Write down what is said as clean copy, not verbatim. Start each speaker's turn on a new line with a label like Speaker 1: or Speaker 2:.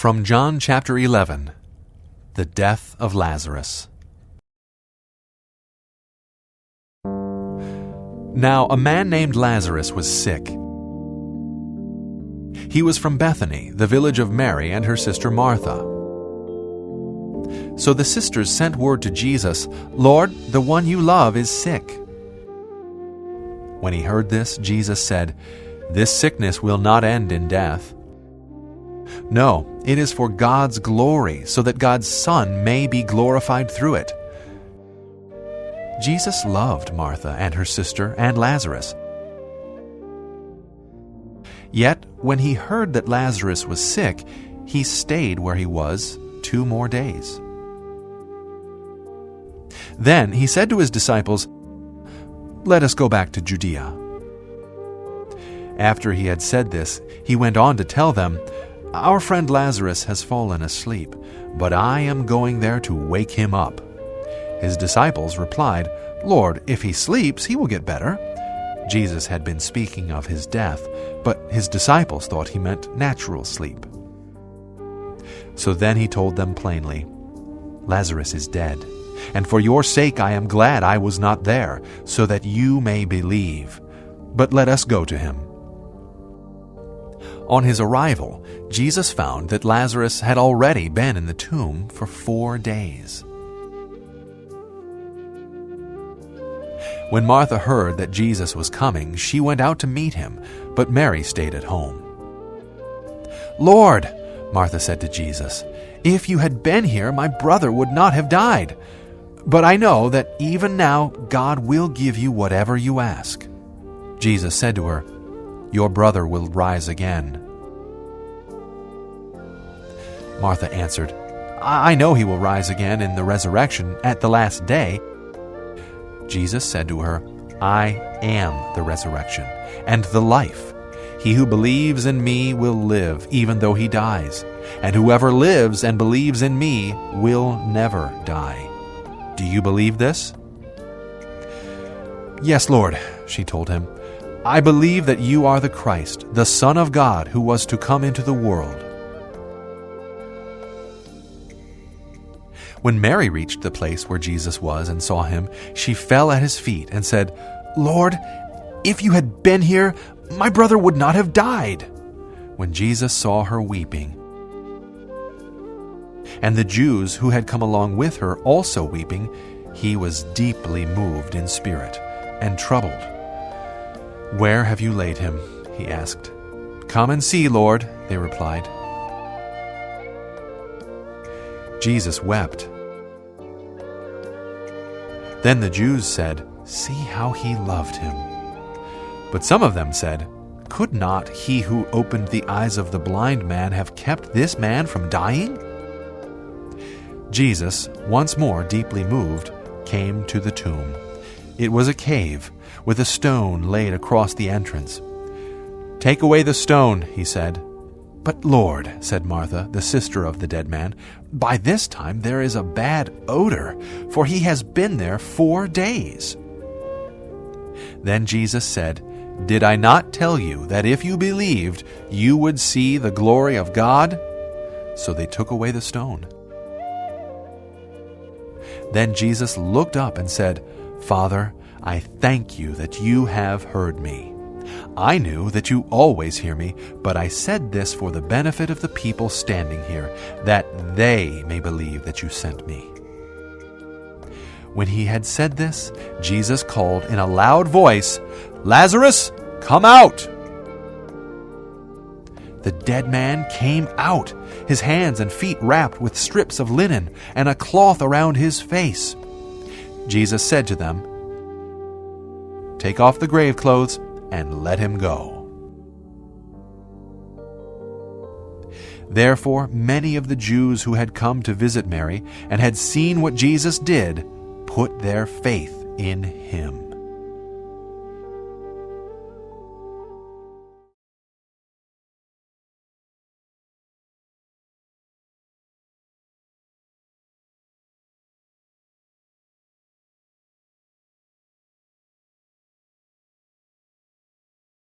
Speaker 1: From John chapter 11, the death of Lazarus. Now a man named Lazarus was sick. He was from Bethany, the village of Mary and her sister Martha. So the sisters sent word to Jesus, "Lord, the one you love is sick." When he heard this, Jesus said, "This sickness will not end in death. No, it is for God's glory, so that God's Son may be glorified through it." Jesus loved Martha and her sister and Lazarus. Yet, when he heard that Lazarus was sick, he stayed where he was 2 more days. Then he said to his disciples, "Let us go back to Judea." After he had said this, he went on to tell them, "Our friend Lazarus has fallen asleep, but I am going there to wake him up." His disciples replied, "Lord, if he sleeps, he will get better." Jesus had been speaking of his death, but his disciples thought he meant natural sleep. So then he told them plainly, "Lazarus is dead, and for your sake I am glad I was not there, so that you may believe. But let us go to him." On his arrival, Jesus found that Lazarus had already been in the tomb for 4 days. When Martha heard that Jesus was coming, she went out to meet him, but Mary stayed at home. "Lord," Martha said to Jesus, "if you had been here, my brother would not have died. But I know that even now God will give you whatever you ask." Jesus said to her, "Your brother will rise again." Martha answered, "I know he will rise again in the resurrection at the last day." Jesus said to her, "I am the resurrection and the life. He who believes in me will live even though he dies, and whoever lives and believes in me will never die. Do you believe this?" "Yes, Lord," she told him. "I believe that you are the Christ, the Son of God, who was to come into the world." When Mary reached the place where Jesus was and saw him, she fell at his feet and said, "Lord, if you had been here, my brother would not have died." When Jesus saw her weeping, and the Jews who had come along with her also weeping, he was deeply moved in spirit and troubled. "Where have you laid him?" he asked. "Come and see, Lord," they replied. Jesus wept. Then the Jews said, "See how he loved him." But some of them said, "Could not he who opened the eyes of the blind man have kept this man from dying?" Jesus, once more deeply moved, came to the tomb. It was a cave, with a stone laid across the entrance. "Take away the stone," he said. "But Lord," said Martha, the sister of the dead man, "by this time there is a bad odor, for he has been there 4 days." Then Jesus said, "Did I not tell you that if you believed, you would see the glory of God?" So they took away the stone. Then Jesus looked up and said, "Father, I thank you that you have heard me. I knew that you always hear me, but I said this for the benefit of the people standing here, that they may believe that you sent me." When he had said this, Jesus called in a loud voice, "Lazarus, come out!" The dead man came out, his hands and feet wrapped with strips of linen and a cloth around his face. Jesus said to them, "Take off the grave clothes and let him go." Therefore, many of the Jews who had come to visit Mary and had seen what Jesus did put their faith in him.